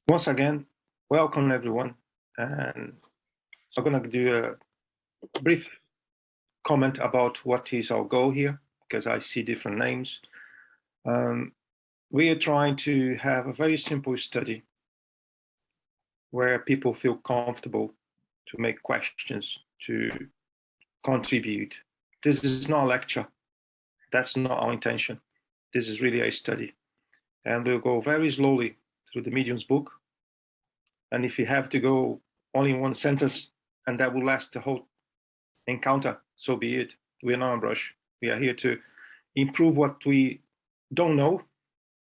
Once again, welcome everyone. And I'm going to do a brief comment about what is our goal here, because I see different names. We are trying to have a very simple study where people feel comfortable to make questions, to contribute. This is not a lecture. That's not our intention. This is really a study. And we'll go very slowly through the Medium's book. And if you have to go only in one sentence and that will last the whole encounter, so be it. We're not in a rush. We are here to improve what we don't know,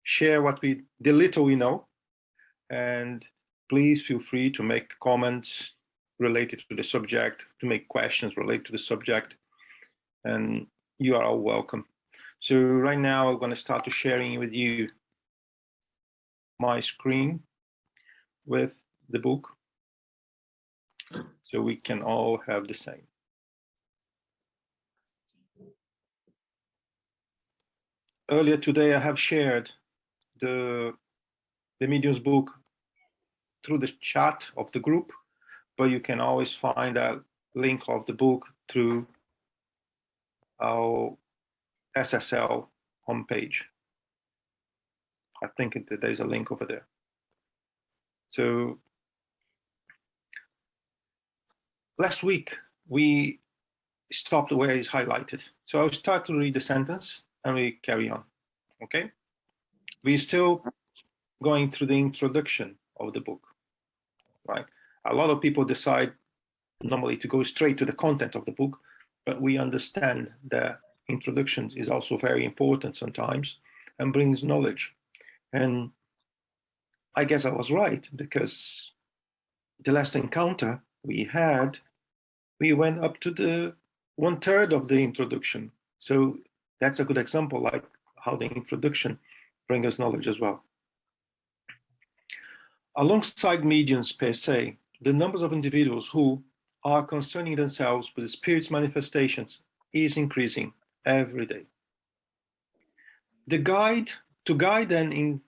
share the little we know, and please feel free to make comments related to the subject, to make questions related to the subject, and you are all welcome. So right now I'm going to start to sharing with you my screen with the book, so we can all have the same. Earlier today, I have shared the Medium's book through the chat of the group, but you can always find a link of the book through our SSL homepage. I think there's a link over there. So last week, we stopped where it's highlighted. So I'll start to read the sentence and we carry on, okay? We're still going through the introduction of the book, right? A lot of people decide normally to go straight to the content of the book, but we understand that introduction is also very important sometimes and brings knowledge. And I guess I was right, because the last encounter we had, we went up to the 1/3 of the introduction. So that's a good example, like how the introduction brings us knowledge as well. Alongside mediums per se, the numbers of individuals who are concerning themselves with the spirit's manifestations is increasing every day. To guide them in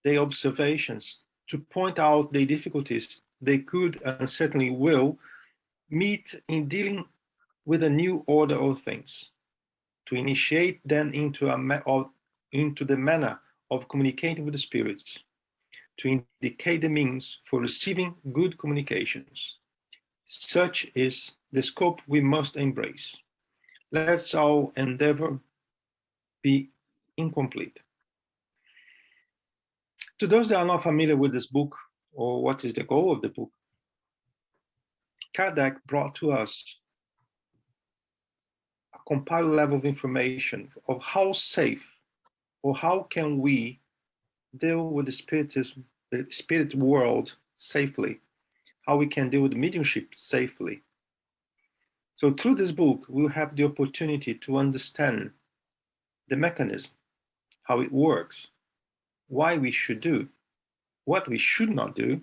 their observations, to point out the difficulties they could and certainly will meet in dealing with a new order of things, to initiate them into the manner of communicating with the spirits, to indicate the means for receiving good communications. Such is the scope we must embrace. Let's our endeavor be incomplete. To those that are not familiar with this book, or what is the goal of the book, Kardec brought to us a compiled level of information of how safe, or how can we deal with the spirit world safely, how we can deal with mediumship safely. So through this book, we'll have the opportunity to understand the mechanism, how it works, why we should do, what we should not do.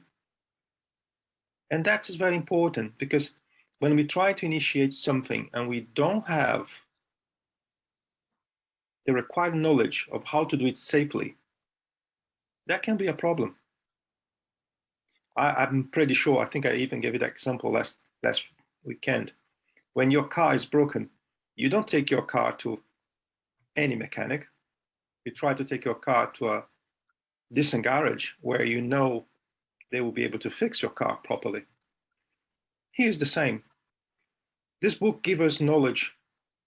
And that is very important, because when we try to initiate something and we don't have the required knowledge of how to do it safely, that can be a problem. I'm pretty sure, I think I even gave you that example last weekend. When your car is broken, you don't take your car to any mechanic. You try to take your car to a decent garage where you know they will be able to fix your car properly. Here's the same. This book gives us knowledge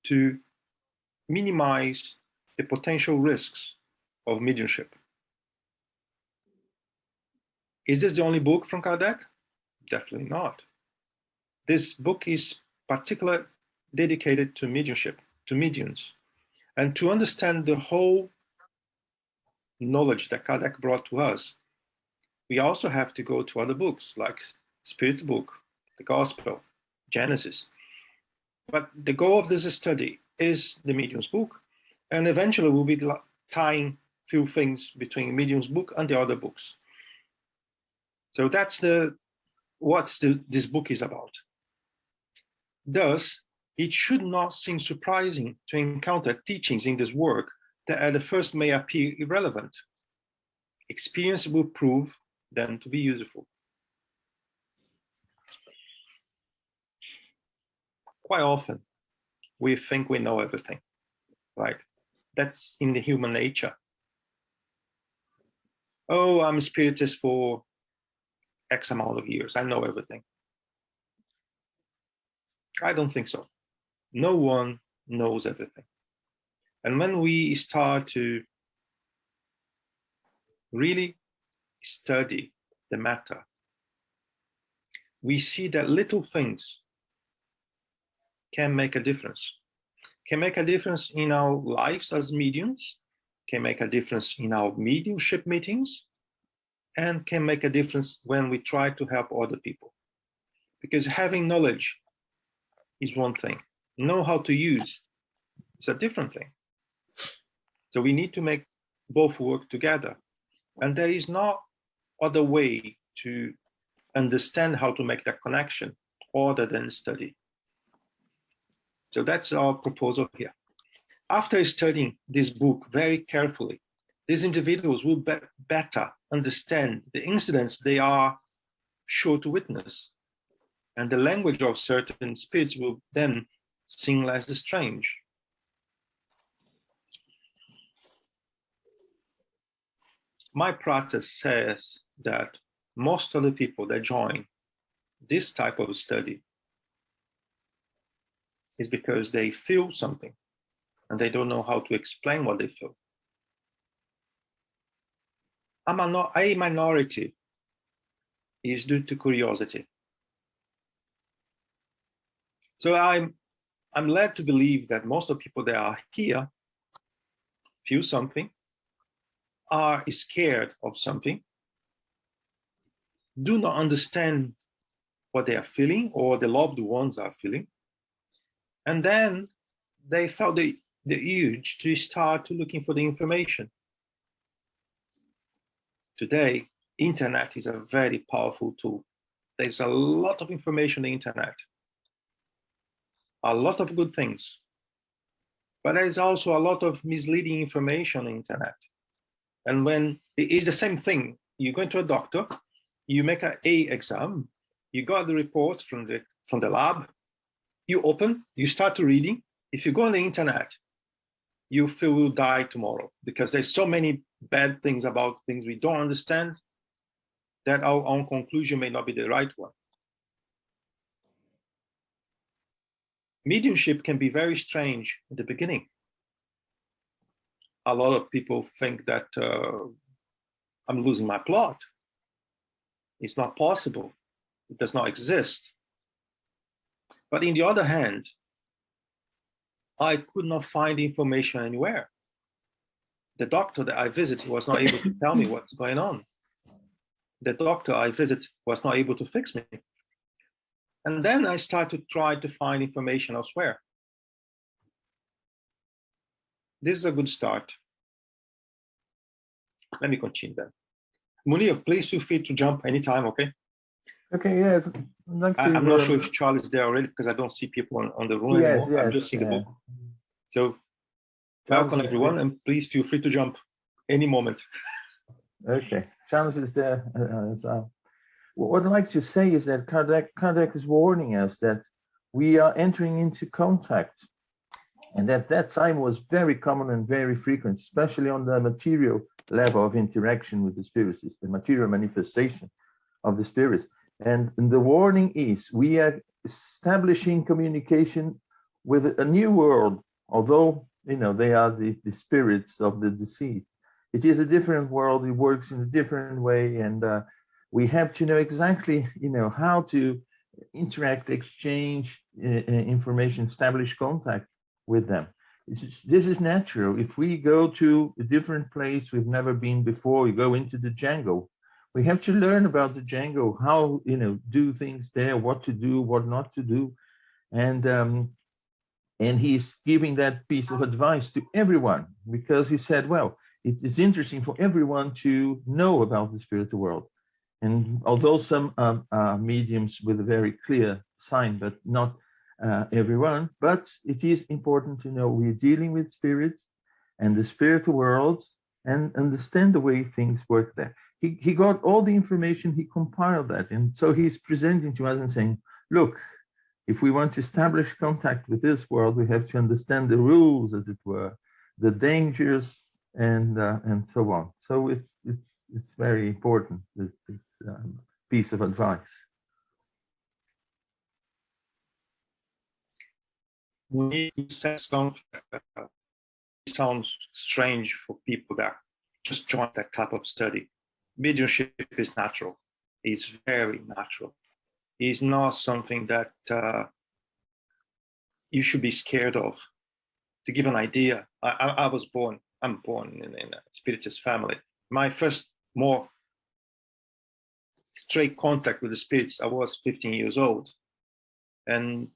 to minimize the potential risks of mediumship. Is this the only book from Kardec? Definitely not. This book is particularly dedicated to mediumship, to mediums. And to understand the whole knowledge that Kardec brought to us, we also have to go to other books like Spirit's book, the Gospel, Genesis. But the goal of this study is the Medium's book, and eventually we'll be tying few things between Medium's book and the other books. So that's what this book is about. Thus, it should not seem surprising to encounter teachings in this work that at the first may appear irrelevant. Experience will prove than to be useful. Quite often, we think we know everything, right? That's in the human nature. Oh, I'm a spiritist for X amount of years. I know everything. I don't think so. No one knows everything. And when we start to really study the matter, we see that little things can make a difference. Can make a difference in our lives as mediums, can make a difference in our mediumship meetings, and can make a difference when we try to help other people. Because having knowledge is one thing. Know how to use is a different thing. So we need to make both work together. And there is no other way to understand how to make that connection other than study. So that's our proposal here. After studying this book very carefully, these individuals will better understand the incidents they are sure to witness. And the language of certain spirits will then seem less strange. My practice says that most of the people that join this type of study is because they feel something and they don't know how to explain what they feel. A minority is due to curiosity. So I'm led to believe that most of the people that are here feel something, are scared of something, do not understand what they are feeling or the loved ones are feeling, and then they felt the urge to start looking for the information. Today, internet is a very powerful tool. There's a lot of information on the internet, a lot of good things, but there's also a lot of misleading information on the internet. And when it is the same thing, you go to a doctor, you make an A exam, you got the report from the lab, you open, you start reading. If you go on the internet, you feel you'll die tomorrow because there's so many bad things about things we don't understand that our own conclusion may not be the right one. Mediumship can be very strange at the beginning. A lot of people think that I'm losing my plot. It's not possible. It does not exist. But on the other hand, I could not find information anywhere. The doctor that I visited was not able to tell me what's going on. The doctor I visited was not able to fix me. And then I started to try to find information elsewhere. This is a good start. Let me continue then. Munir, please feel free to jump anytime, okay? Okay, yes. I'm not sure if Charlie is there already because I don't see people on the room anymore. Yes, I'm just seeing the book. So welcome everyone, and please feel free to jump any moment. Okay, Charles is there as well. What I'd like to say is that Kardec is warning us that we are entering into contact, and at that time was very common and very frequent, especially on the material level of interaction with the Spiritist, the material manifestation of the spirits. And the warning is we are establishing communication with a new world, although they are the spirits of the deceased. It is a different world. It works in a different way, and we have to know exactly how to interact, exchange information, establish contact with them. This is natural. If we go to a different place we've never been before, we go into the jungle. We have to learn about the jungle, how do things there, what to do, what not to do, and he's giving that piece of advice to everyone because he said, well, it is interesting for everyone to know about the spiritual world. And although some are mediums with a very clear sign, but not everyone, but it is important to know we're dealing with spirits and the spiritual world and understand the way things work there. he got all the information, he compiled that. And so he's presenting to us and saying, look, if we want to establish contact with this world, we have to understand the rules, as it were, the dangers, and so on. So it's very important, this piece of advice. We need to set something that sounds strange for people that just join that type of study. Mediumship is natural. It's very natural. It's not something that you should be scared of. To give an idea, I'm born in a Spiritist family. My first more straight contact with the spirits, I was 15 years old. And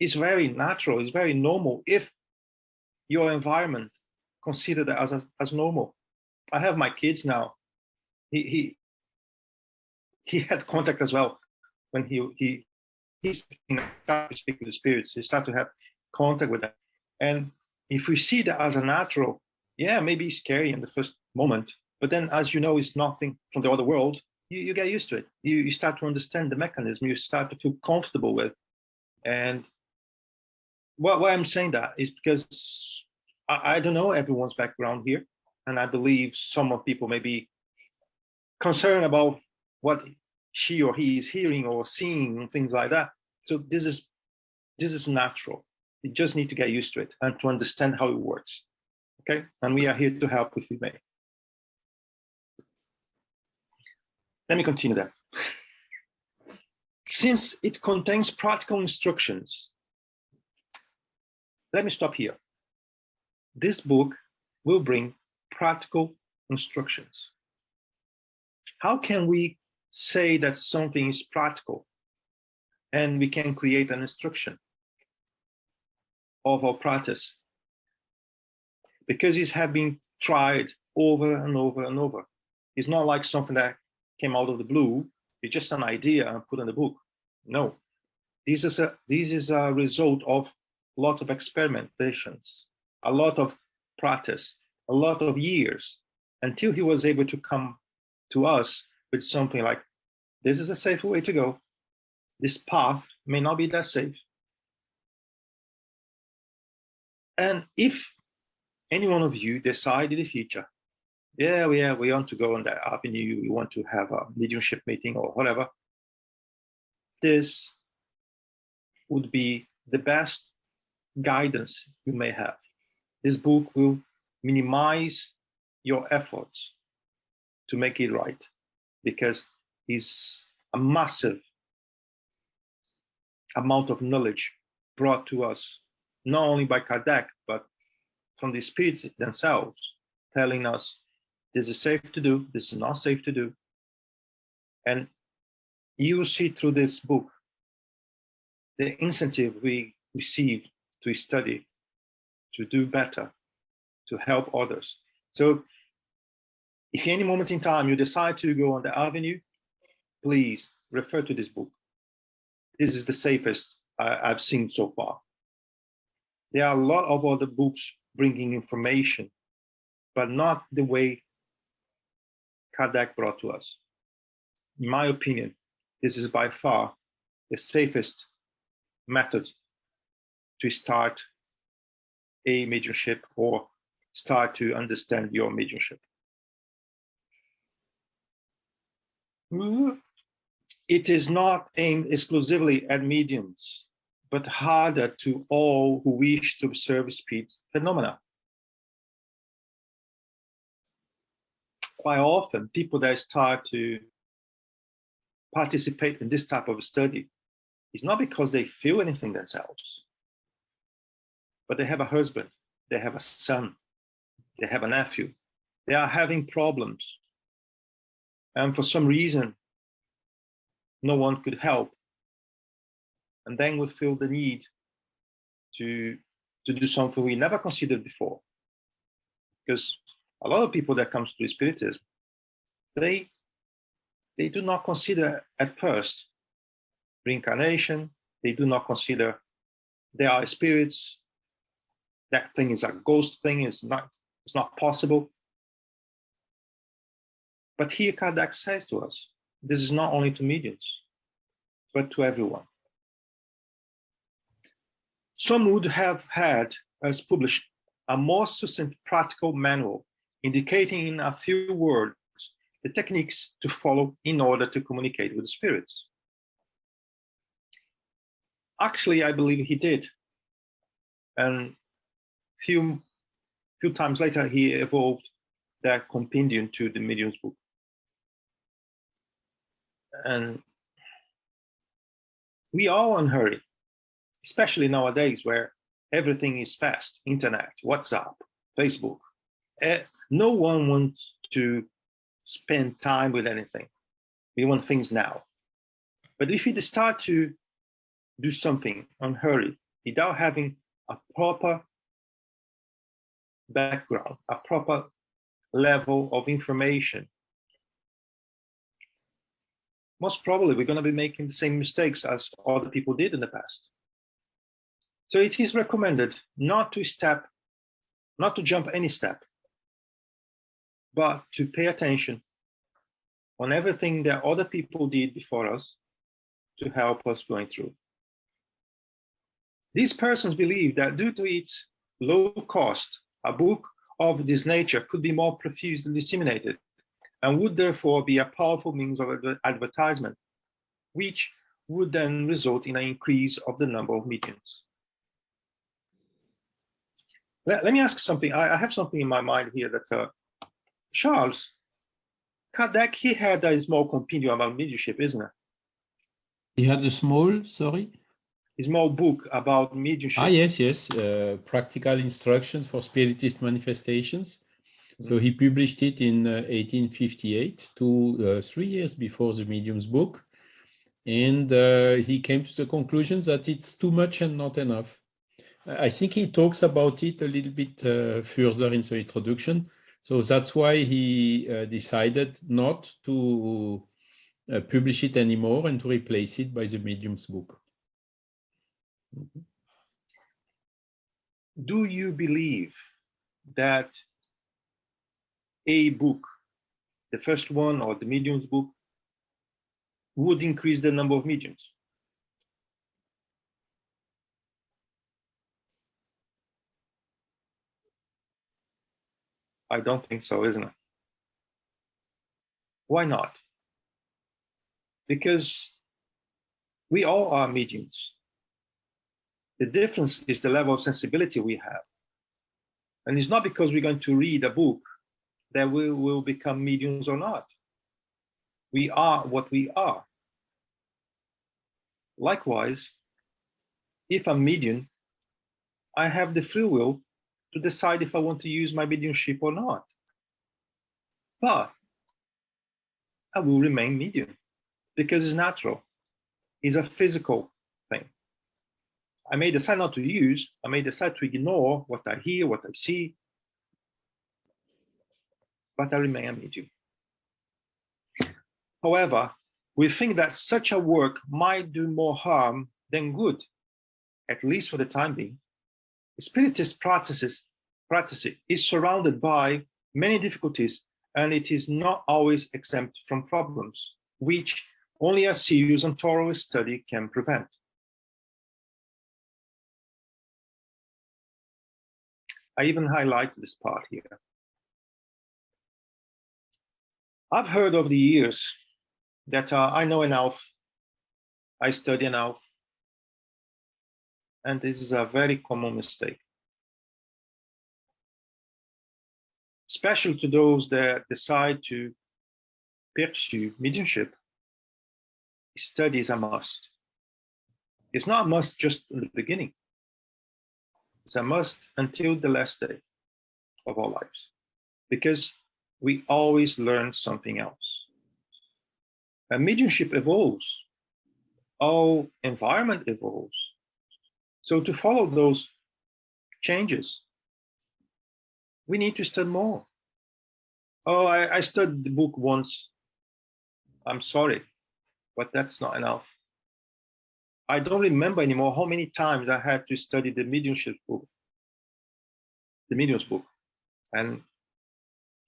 it's very natural, it's very normal if your environment considered that as normal. I have my kids now. He had contact as well when he's started to speak with the spirits. He started to have contact with them. And if we see that as a natural, yeah, maybe it's scary in the first moment, but then as you know, it's nothing from the other world, you get used to it. You start to understand the mechanism, you start to feel comfortable with. And why I'm saying that is because I don't know everyone's background here. And I believe some of people may be concerned about what she or he is hearing or seeing and things like that. So this is natural. You just need to get used to it and to understand how it works. Okay, and we are here to help if we may. Let me continue that. Since it contains practical instructions, let me stop here. This book will bring practical instructions. How can we say that something is practical and we can create an instruction of our practice? Because it's have been tried over and over and over. It's not like something that came out of the blue. It's just an idea and put in the book. No, this is a result of a lot of experimentations, a lot of practice, a lot of years, until he was able to come to us with something like, this is a safer way to go. This path may not be that safe. And if any one of you decide in the future, yeah, we want to go on that avenue, we want to have a mediumship meeting or whatever, this would be the best guidance you may have. This book will minimize your efforts to make it right, because it's a massive amount of knowledge brought to us, not only by Kardec, but from the spirits themselves, telling us this is safe to do, this is not safe to do. And you will see through this book the incentive we receive to study, to do better, to help others. So if at any moment in time you decide to go on the avenue, please refer to this book. This is the safest I've seen so far. There are a lot of other books bringing information, but not the way Kardec brought to us. In my opinion, this is by far the safest method to start a mediumship or start to understand your mediumship. It is not aimed exclusively at mediums, but harder to all who wish to observe spirit phenomena. Quite often, people that start to participate in this type of study, it's not because they feel anything themselves, but they have a husband, they have a son, they have a nephew, they are having problems, and for some reason, no one could help. And then we feel the need to do something we never considered before. Because a lot of people that comes to Spiritism, they do not consider at first reincarnation, they do not consider there are spirits, that thing is a ghost thing, it's not possible. But here Kardec says to us, this is not only to mediums, but to everyone. Some would have had us publish a more succinct practical manual indicating in a few words the techniques to follow in order to communicate with the spirits. Actually, I believe he did. And few times later, he evolved that compendium to the Medium's book. And we are in a hurry, especially nowadays where everything is fast, internet, WhatsApp, Facebook. No one wants to spend time with anything. We want things now. But if we start to do something unhurried, without having a proper background, a proper level of information, most probably we're going to be making the same mistakes as other people did in the past. So it is recommended not to jump any step, but to pay attention on everything that other people did before us to help us going through. These persons believe that due to its low cost, a book of this nature could be more profusely disseminated and would therefore be a powerful means of advertisement, which would then result in an increase of the number of mediums. Let me ask something. I have something in my mind here that Charles, Kardec, he had a small compendium about mediumship, isn't it? He had a small, sorry? A small book about mediumship. Ah, yes. Practical instructions for Spiritist manifestations. So he published it in 1858, 3 years before the Medium's book. And he came to the conclusion that it's too much and not enough. I think he talks about it a little bit further in the introduction. So that's why he decided not to publish it anymore and to replace it by the Medium's book. Do you believe that a book, the first one or the Medium's book, would increase the number of mediums? I don't think so, isn't it? Why not? Because we all are mediums. The difference is the level of sensibility we have. And it's not because we're going to read a book that we will become mediums or not. We are what we are. Likewise, if I'm medium, I have the free will to decide if I want to use my mediumship or not. But I will remain medium because it's natural. It's a physical thing. I may decide not to use, I may decide to ignore what I hear, what I see, but I remain a medium. However, we think that such a work might do more harm than good, at least for the time being. Spiritist practice is surrounded by many difficulties, and it is not always exempt from problems, which only a serious and thorough study can prevent. I even highlight this part here. I've heard over the years that I know enough, I study enough, and this is a very common mistake. Especially to those that decide to pursue mediumship, study is a must. It's not a must just in the beginning. It's a must until the last day of our lives, because we always learn something else. And mediumship evolves. Our environment evolves. So to follow those changes, we need to study more. Oh, I studied the book once. I'm sorry, but that's not enough. I don't remember anymore how many times I had to study the mediumship book, the medium's book. And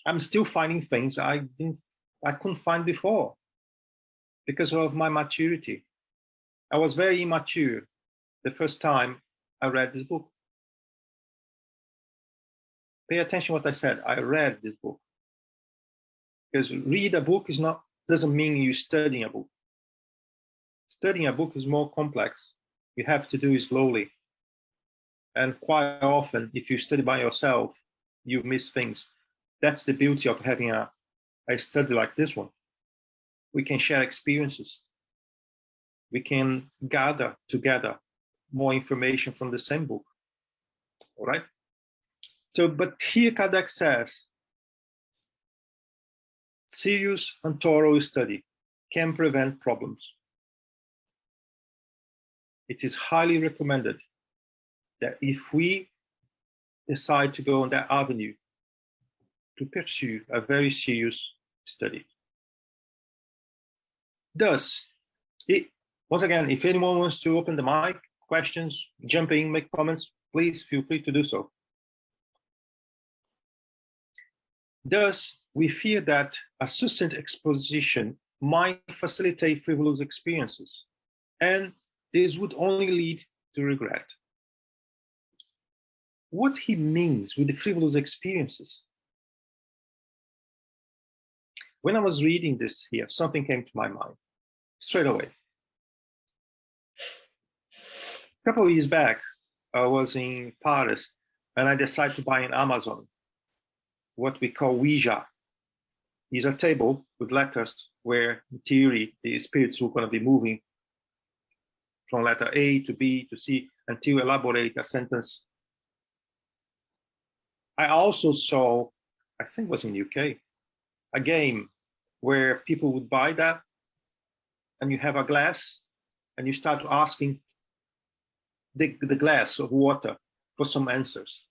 I'm still finding things I didn't I couldn't find before because of my maturity. I was very immature the first time I read this book. Pay attention what I said. I read this book. Because read a book doesn't mean you studying a book. Studying a book is more complex. You have to do it slowly. And quite often, if you study by yourself, you miss things. That's the beauty of having a study like this one. We can share experiences. We can gather together more information from the same book. All right? So, but here Kardec says, serious and thorough study can prevent problems. It is highly recommended that if we decide to go on that avenue, to pursue a very serious study. Thus, once again, if anyone wants to open the mic, questions, jump in, make comments, please feel free to do so. Thus, we fear that a succinct exposition might facilitate frivolous experiences, and this would only lead to regret. What he means with the frivolous experiences? When I was reading this here, something came to my mind straight away. A couple of years back, I was in Paris, and I decided to buy on Amazon what we call Ouija. It's a table with letters where, in theory, the spirits were going to be moving from letter A to B to C until elaborate a sentence. I also saw, I think it was in UK, a game where people would buy that, and you have a glass, and you start asking the glass of water for some answers.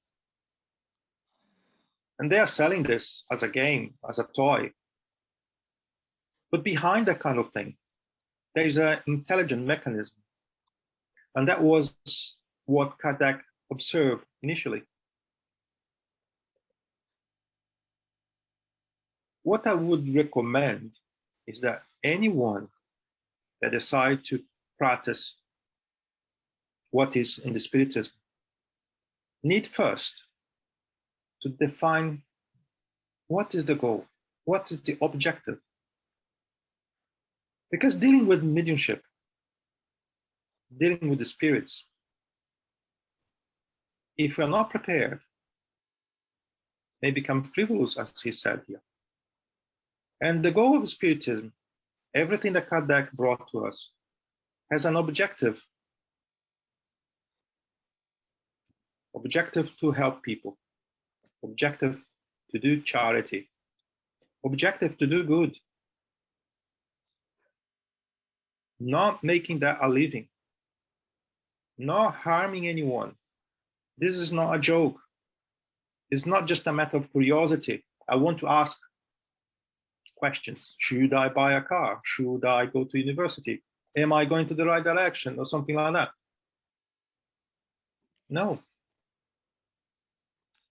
And they are selling this as a game, as a toy. But behind that kind of thing, there is an intelligent mechanism. And that was what Kardec observed initially. What I would recommend is that anyone that decides to practice what is in the Spiritism need first to define what is the goal, what is the objective. Because dealing with mediumship, dealing with the spirits, if we're not prepared, may become frivolous, as he said here. And the goal of Spiritism, everything that Kardec brought to us, has an objective. Objective to help people. Objective to do charity. Objective to do good. Not making that a living. Not harming anyone. This is not a joke. It's not just a matter of curiosity. I want to ask questions. Should I buy a car? Should I go to university? Am I going to the right direction or something like that? No.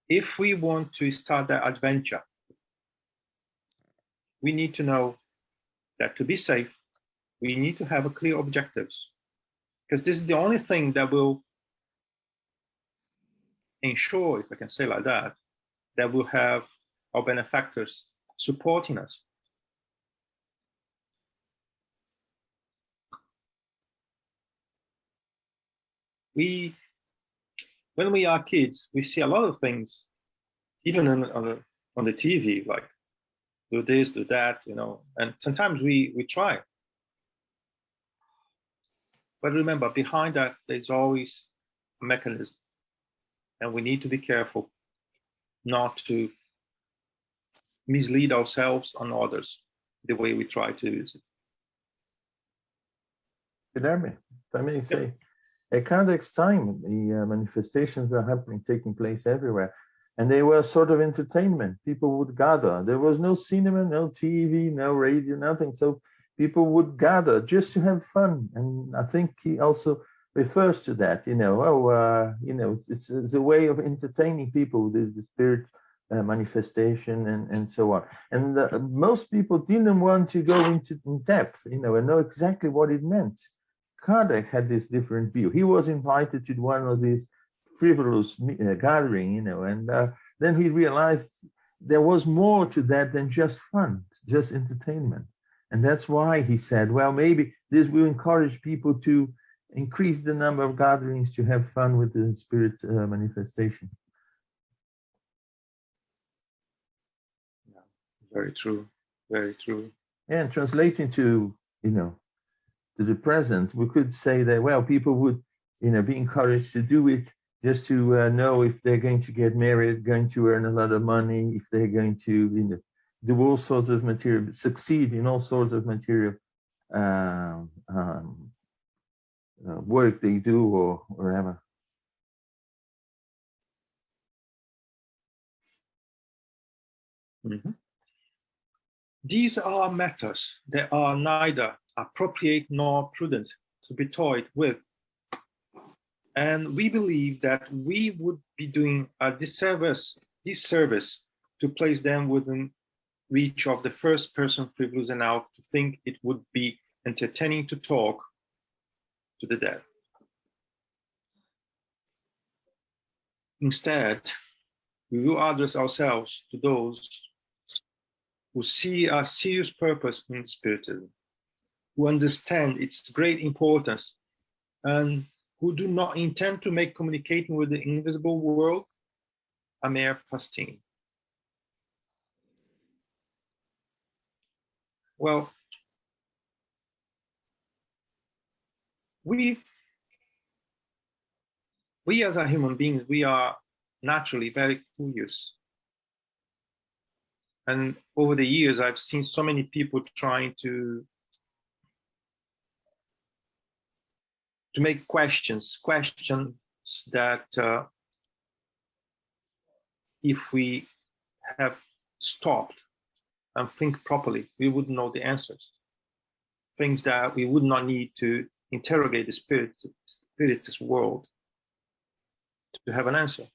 If we want to start that adventure, we need to know that to be safe, we need to have a clear objectives, because this is the only thing that will ensure, if I can say like that we'll have our benefactors supporting us. When we are kids, we see a lot of things, even on the TV, like do this, do that, you know, and sometimes we try. But remember, behind that, there's always a mechanism, and we need to be careful not to mislead ourselves and others the way we try to use it. GUILHERME, if I may say, at Kardec's time, the manifestations were taking place everywhere, and they were sort of entertainment. People would gather. There was no cinema, no TV, no radio, nothing. So people would gather just to have fun. And I think he also refers to that, you know, it's a way of entertaining people, the spirit manifestation and so on. And most people didn't want to go into in depth, and know exactly what it meant. Kardec had this different view. He was invited to one of these frivolous gathering, and then he realized there was more to that than just fun, just entertainment. And that's why he said, well, maybe this will encourage people to increase the number of gatherings to have fun with the spirit manifestation. Yeah, very true, very true. And translating to, to the present, we could say that, well, people would, be encouraged to do it just to know if they're going to get married, going to earn a lot of money, if they're going to, do all sorts of material, succeed in all sorts of material work they do or whatever. Mm-hmm. These are matters that are neither appropriate nor prudent to be toyed with. And we believe that we would be doing a disservice to place them within reach of the first person frivolous enough to think it would be entertaining to talk to the dead. Instead, we will address ourselves to those who see a serious purpose in Spiritism, who understand its great importance, and who do not intend to make communicating with the invisible world a mere pastime. Well, we as a human beings, we are naturally very curious. And over the years, I've seen so many people trying to make questions that if we have stopped and think properly, we would know the answers. Things that we would not need to interrogate the spiritist world to have an answer.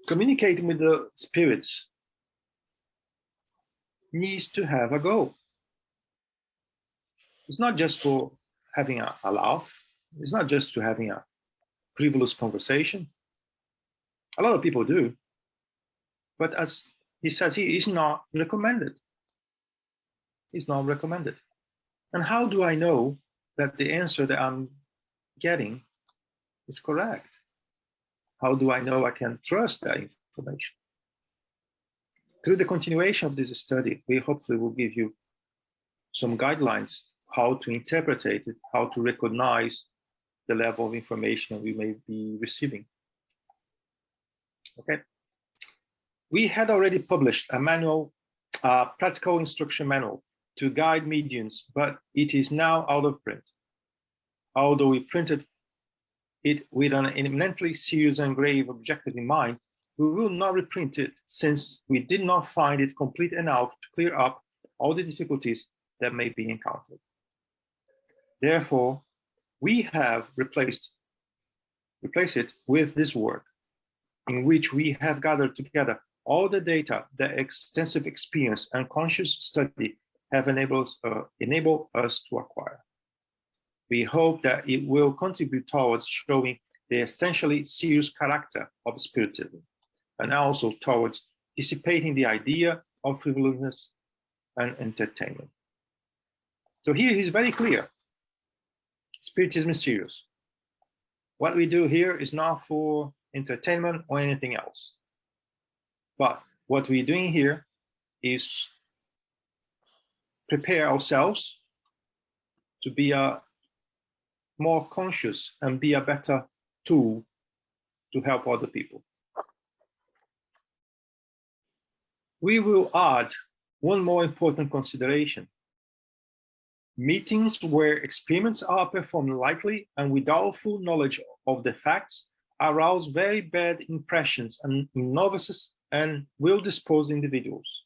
Communicating with the spirits needs to have a goal. It's not just for having a laugh. It's not just to having a frivolous conversation. A lot of people do. But as he says, he is not recommended. It's not recommended. And how do I know that the answer that I'm getting is correct? How do I know I can trust that information? Through the continuation of this study, we hopefully will give you some guidelines how to interpret it, how to recognize the level of information we may be receiving. Okay. We had already published a manual, practical instruction manual to guide mediums, but it is now out of print. Although we printed it with an eminently serious and grave objective in mind, we will not reprint it since we did not find it complete enough to clear up all the difficulties that may be encountered. Therefore, we have replaced it with this work, in which we have gathered together all the data that extensive experience and conscious study have enabled us to acquire. We hope that it will contribute towards showing the essentially serious character of Spiritism, and also towards dissipating the idea of frivolousness and entertainment. So here he's very clear. Spiritism is serious. What we do here is not for entertainment or anything else. But what we're doing here is prepare ourselves to be a more conscious and be a better tool to help other people. We will add one more important consideration. Meetings where experiments are performed lightly and without full knowledge of the facts arouse very bad impressions in novices and well-disposed individuals.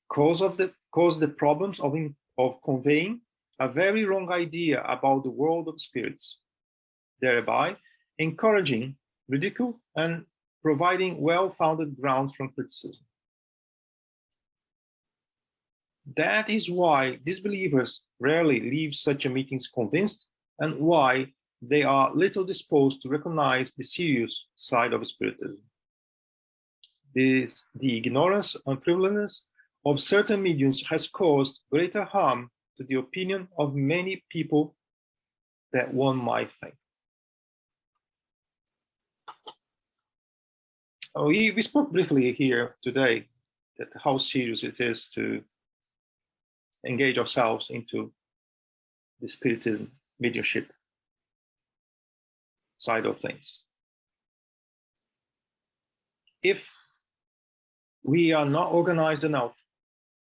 Cause the problems of conveying a very wrong idea about the world of spirits, thereby encouraging ridicule, and providing well-founded grounds from criticism. That is why disbelievers rarely leave such a meetings convinced, and why they are little disposed to recognize the serious side of Spiritism. The ignorance and frivolous of certain mediums has caused greater harm to the opinion of many people than one might think. We spoke briefly here today that how serious it is to engage ourselves into the Spiritism mediumship side of things. If we are not organized enough,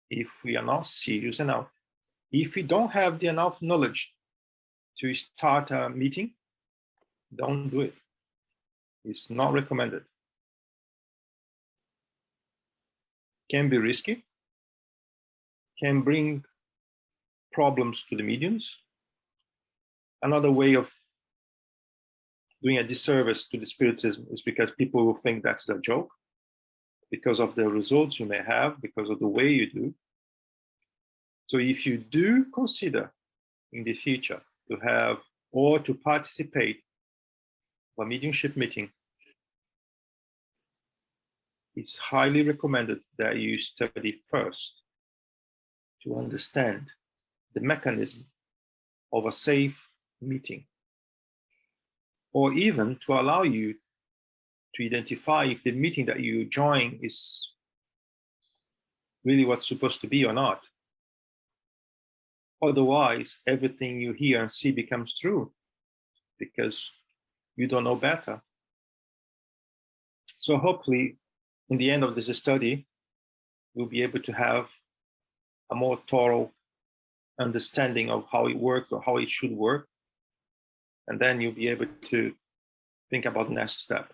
if we are not serious enough, if we don't have the enough knowledge to start a meeting, don't do it. It's not recommended. Can be risky, can bring problems to the mediums. Another way of doing a disservice to the Spiritism is because people will think that's a joke, because of the results you may have, because of the way you do. So if you do consider in the future to have or to participate in a mediumship meeting, it's highly recommended that you study first to understand the mechanism of a safe meeting, or even to allow you to identify if the meeting that you join is really what's supposed to be or not. Otherwise, everything you hear and see becomes true because you don't know better. So hopefully, in the end of this study, we'll be able to have a more thorough understanding of how it works or how it should work. And then you'll be able to think about the next step.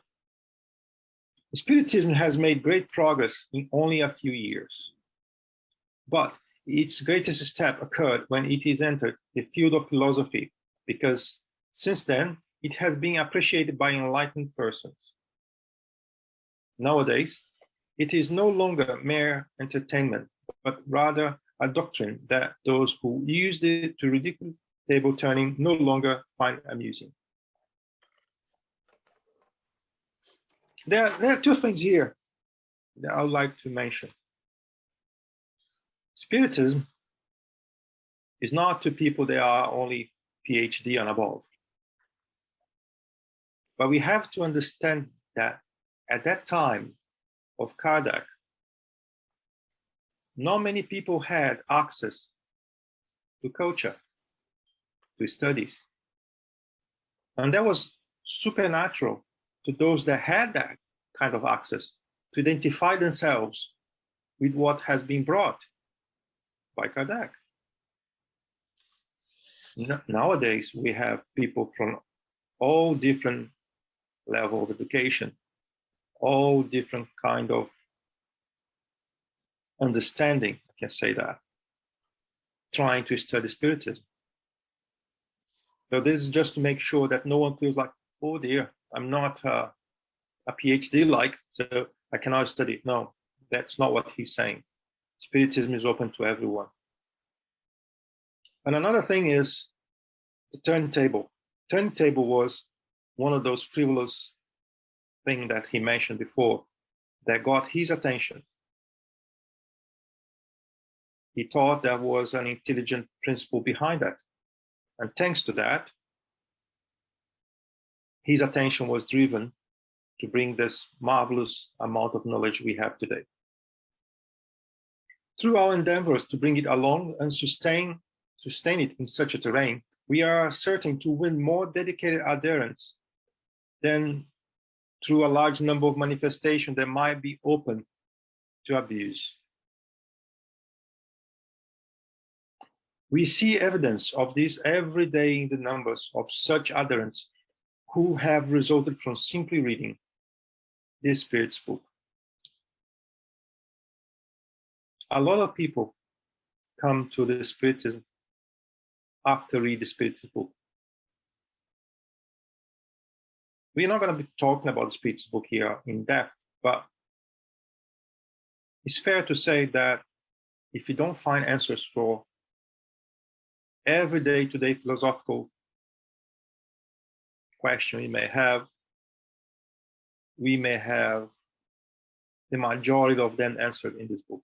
Spiritism has made great progress in only a few years, but its greatest step occurred when it is entered the field of philosophy, because since then, it has been appreciated by enlightened persons. Nowadays, it is no longer mere entertainment, but rather a doctrine that those who used it to ridicule table turning no longer find amusing. There are two things here that I would like to mention. Spiritism is not to people that are only Ph.D. and above. But we have to understand that at that time of Kardec, not many people had access to culture, to studies. And that was supernatural to those that had that kind of access to identify themselves with what has been brought by Kardec. Nowadays, we have people from all different levels of education, all different kind of understanding, I can say that, trying to study Spiritism. So this is just to make sure that no one feels like, oh dear, I'm not a PhD like, so I cannot study. No, that's not what he's saying. Spiritism is open to everyone. And another thing is the turntable. Turntable was one of those frivolous things that he mentioned before that got his attention. He thought there was an intelligent principle behind that. And thanks to that, his attention was driven to bring this marvelous amount of knowledge we have today. Through our endeavors to bring it along and sustain it in such a terrain, we are certain to win more dedicated adherents than through a large number of manifestations that might be open to abuse. We see evidence of this every day in the numbers of such adherents who have resulted from simply reading this Spirit's book. A lot of people come to the Spiritism after read the Spirit's book. we're not going to be talking about the Spiritist book here in depth, but it's fair to say that if you don't find answers for every day-to-day philosophical question we may have the majority of them answered in this book.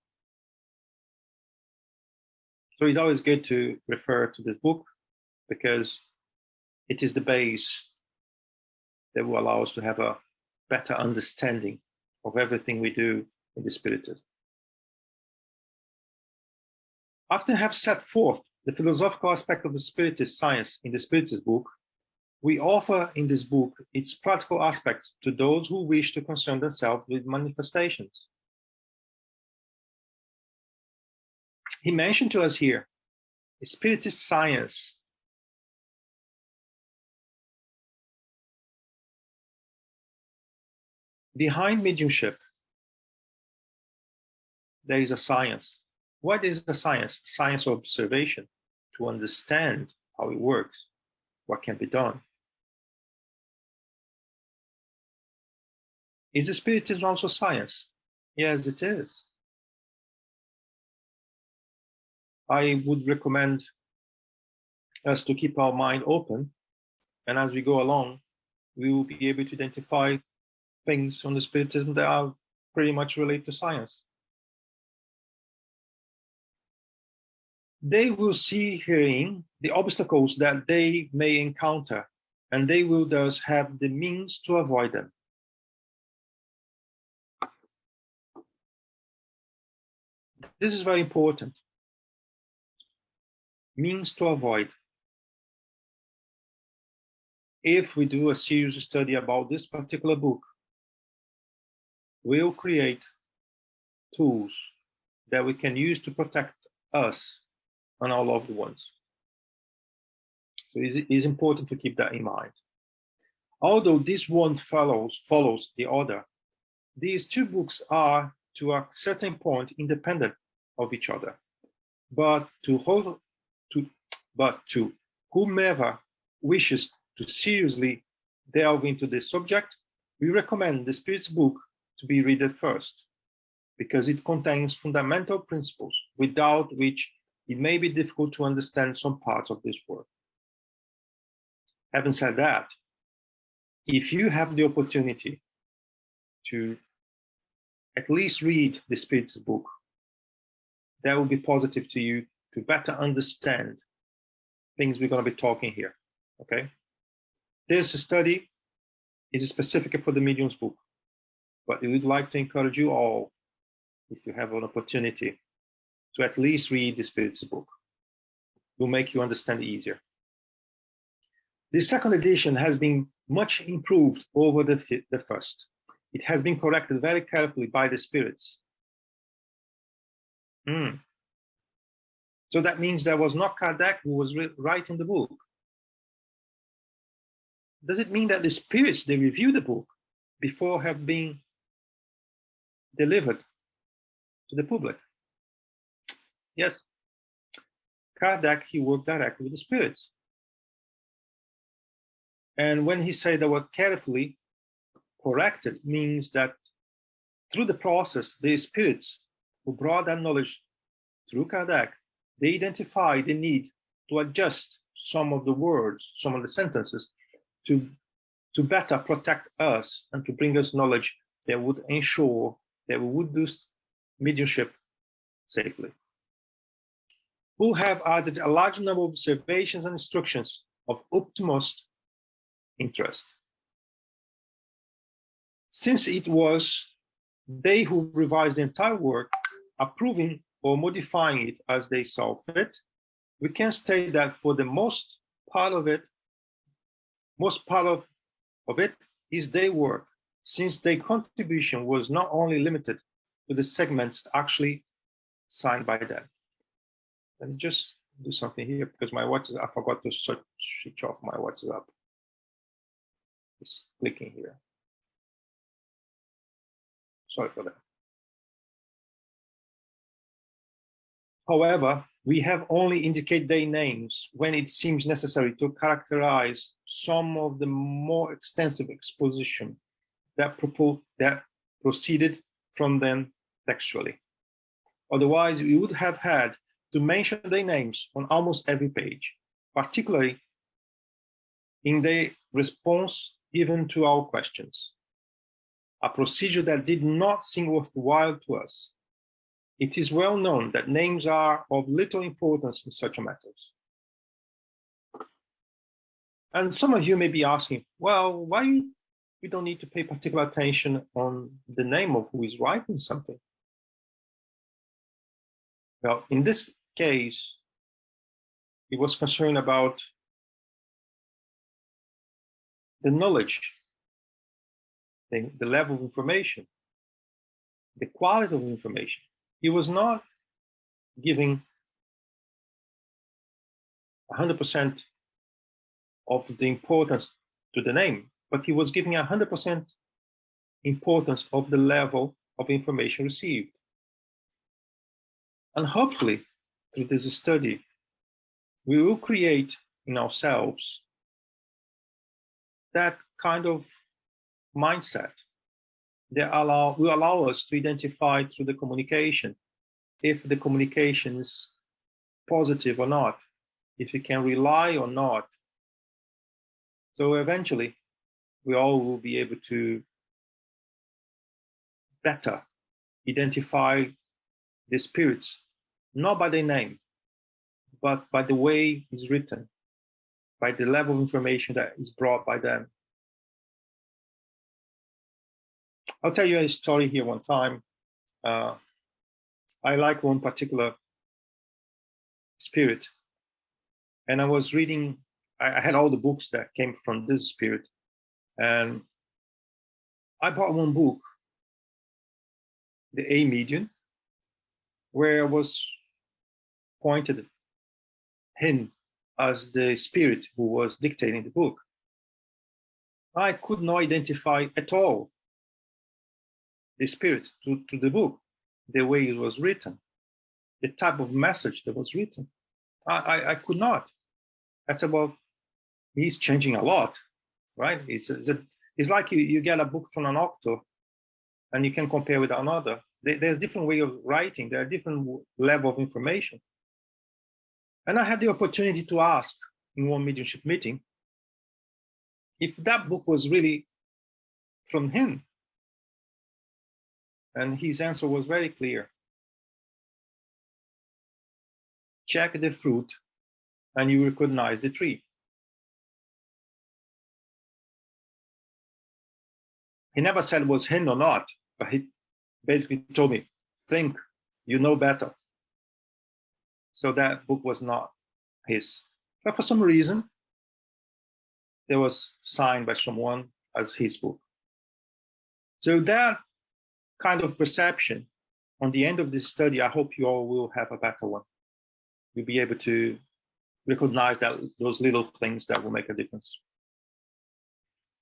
So it's always good to refer to this book because it is the base that will allow us to have a better understanding of everything we do in the Spiritism. After have set forth the philosophical aspect of the Spiritist science in the Spiritist book, we offer in this book its practical aspects to those who wish to concern themselves with manifestations. He mentioned to us here, Spiritist science. Behind mediumship, there is a science. What is a science? Science of observation, to understand how it works, what can be done. Is the Spiritism also science? Yes, it is. I would recommend us to keep our mind open, and as we go along, we will be able to identify things on the Spiritism that are pretty much related to science. They will see herein the obstacles that they may encounter, and they will thus have the means to avoid them. This is very important. Means to avoid. If we do a serious study about this particular book, we'll create tools that we can use to protect us and our loved ones. So it is important to keep that in mind. Although this one follows the other, these two books are, to a certain point, independent of each other. But to whomever wishes to seriously delve into this subject, we recommend the Spirit's book to be read first, because it contains fundamental principles without which it may be difficult to understand some parts of this work. Having said that, if you have the opportunity to at least read the Spirit's book, that will be positive to you to better understand things we're going to be talking here, okay? This study is specific for the Medium's book, but we would like to encourage you all, if you have an opportunity, to at least read the Spirit's book. It will make you understand easier. The second edition has been much improved over the first. It has been corrected very carefully by the spirits. So that means there was not Kardec who was writing the book. Does it mean that the spirits, they review the book before have been delivered to the public? Yes. Kardec, he worked directly with the spirits. And when he said they were carefully corrected, means that through the process, the spirits who brought that knowledge through Kardec, they identified the need to adjust some of the words, some of the sentences, to better protect us and to bring us knowledge that would ensure that we would do mediumship safely. Who have added a large number of observations and instructions of utmost interest. Since it was they who revised the entire work, approving or modifying it as they saw fit, we can state that for the most part of it is their work, since their contribution was not only limited to the segments actually signed by them. Let me just do something here because my WhatsApp, I forgot to switch off my WhatsApp. Just clicking here. Sorry for that. However, we have only indicate their names when it seems necessary to characterize some of the more extensive exposition that proceeded from them textually. Otherwise, we would have had to mention their names on almost every page, particularly in their response given to our questions, a procedure that did not seem worthwhile to us. It is well known that names are of little importance in such matters. And some of you may be asking, well, why we don't need to pay particular attention on the name of who is writing something? Well, in this case, it was concerned about the knowledge, the level of information, the quality of information. He was not giving 100% of the importance to the name, but he was giving 100% importance of the level of information received. And hopefully, through this study, we will create in ourselves that kind of mindset that will allow us to identify through the communication if the communication is positive or not, if we can rely or not. So eventually, we all will be able to better identify the spirits, not by their name, but by the way it's written, by the level of information that is brought by them. I'll tell you a story here one time. I like one particular spirit, and I was reading, I had all the books that came from this spirit, and I bought one book, The A Medium, where was pointed him as the spirit who was dictating the book. I could not identify at all the spirit to the book, the way it was written, the type of message that was written. I could not. I said, well, he's changing a lot, right? It's like you get a book from an author and you can compare with another. There's different way of writing. There are different level of information. And I had the opportunity to ask in one mediumship meeting if that book was really from him. And his answer was very clear. Check the fruit and you recognize the tree. He never said it was him or not, but he basically told me, think, you know better. So that book was not his. But for some reason, it was signed by someone as his book. So that kind of perception, on the end of this study, I hope you all will have a better one. You'll be able to recognize that those little things that will make a difference.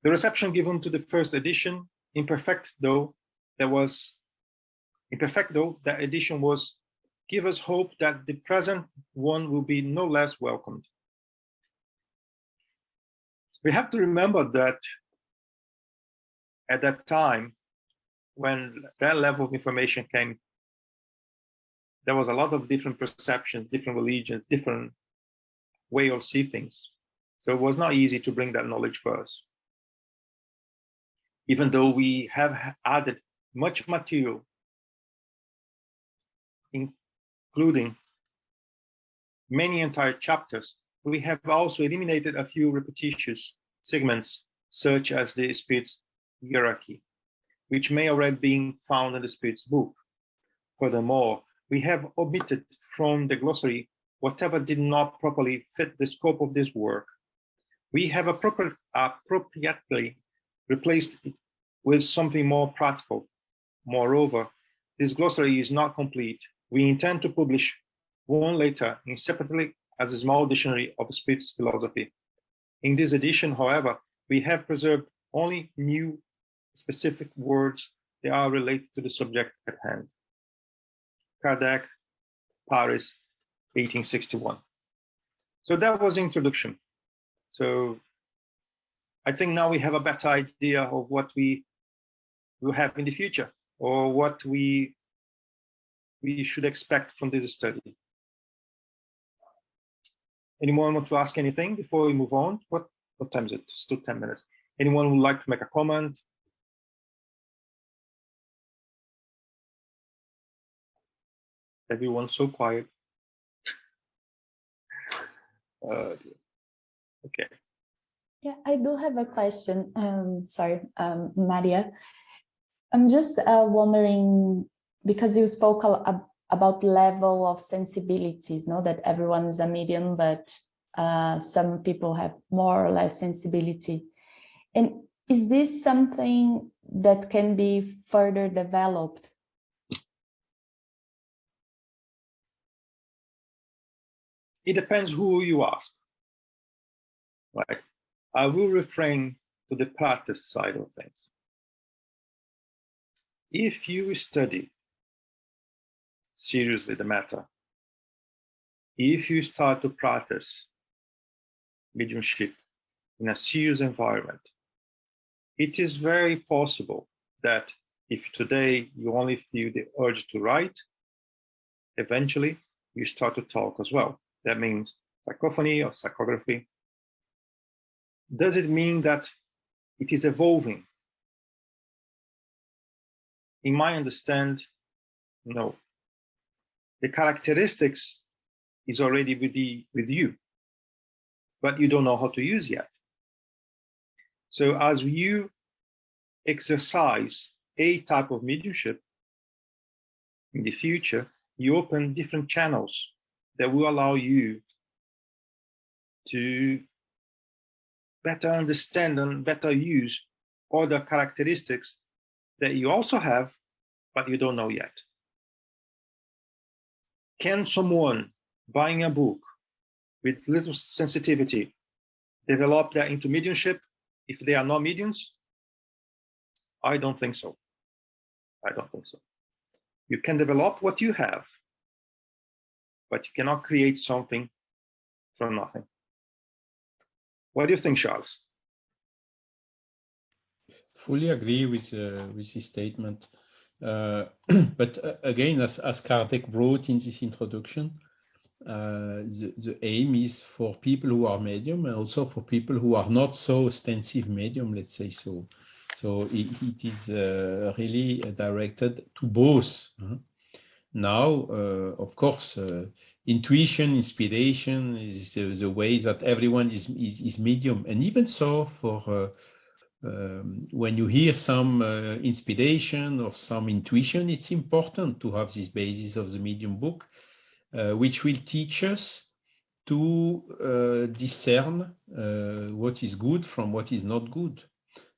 The reception given to the first edition, imperfect though, that edition was, give us hope that the present one will be no less welcomed. We have to remember that at that time, when that level of information came, there was a lot of different perceptions, different religions, different way of seeing things. So it was not easy to bring that knowledge for us. Even though we have added much material, including many entire chapters, we have also eliminated a few repetitious segments, such as the Spirit's hierarchy, which may already be found in the Spirit's book. Furthermore, we have omitted from the glossary whatever did not properly fit the scope of this work. We have appropriately replaced it with something more practical. Moreover, this glossary is not complete. We intend to publish one later in separately as a small dictionary of Spirit's philosophy. In this edition, however, we have preserved only new specific words that are related to the subject at hand. Kardec, Paris, 1861. So that was the introduction. So I think now we have a better idea of what we will have in the future, or what we should expect from this study. Anyone want to ask anything before we move on? What time is it? Still 10 minutes. Anyone would like to make a comment? Everyone's so quiet. Okay. Yeah, I do have a question. Sorry, Maria. I'm just wondering, because you spoke about level of sensibilities, no? That everyone is a medium, but some people have more or less sensibility. And is this something that can be further developed? It depends who you ask. Right. I will refrain to the practice side of things. If you study seriously the matter, if you start to practice mediumship in a serious environment, it is very possible that if today you only feel the urge to write, eventually you start to talk as well. That means psychophony or psychography. Does it mean that it is evolving? In my understand, no. The characteristics is already with you, but you don't know how to use yet. So as you exercise a type of mediumship in the future, you open different channels that will allow you to better understand and better use other characteristics that you also have, but you don't know yet. Can someone buying a book with little sensitivity develop that into mediumship if they are not mediums? I don't think so. I don't think so. You can develop what you have, but you cannot create something from nothing. What do you think, Charles? Fully agree with his statement. But again, as Kardec wrote in this introduction, the aim is for people who are medium and also for people who are not so ostensive medium, let's say so. So it is really directed to both. Now, of course, intuition, inspiration is the way that everyone is medium. And even so, for when you hear some inspiration or some intuition, it's important to have this basis of the medium book, which will teach us to discern what is good from what is not good,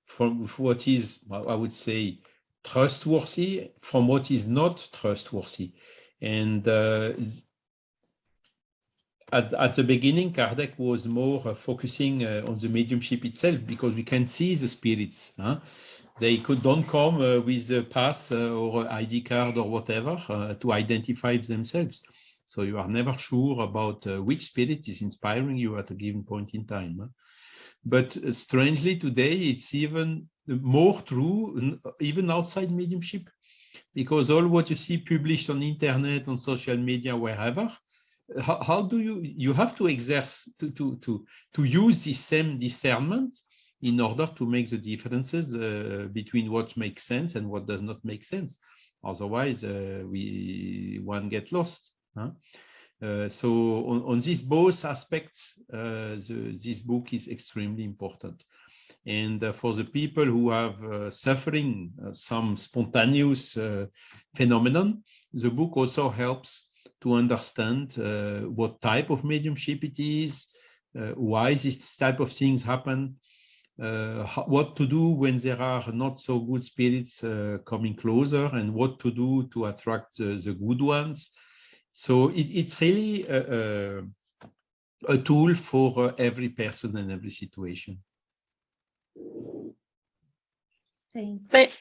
from what is, I would say, trustworthy from what is not trustworthy. And at the beginning, Kardec was more focusing on the mediumship itself, because we can see the spirits. They don't come with a pass or ID card or whatever to identify themselves. So you are never sure about which spirit is inspiring you at a given point in time. But strangely today, it's even more true, even outside mediumship, because all what you see published on the internet, on social media, wherever, how do you have to exercise to use the same discernment in order to make the differences between what makes sense and what does not make sense. Otherwise, one get lost. So on these both aspects, this book is extremely important. And for the people who have suffering some spontaneous phenomenon, the book also helps to understand what type of mediumship it is, why this type of things happen, what to do when there are not so good spirits coming closer, and what to do to attract the good ones. So it's really a tool for every person and every situation. Thanks.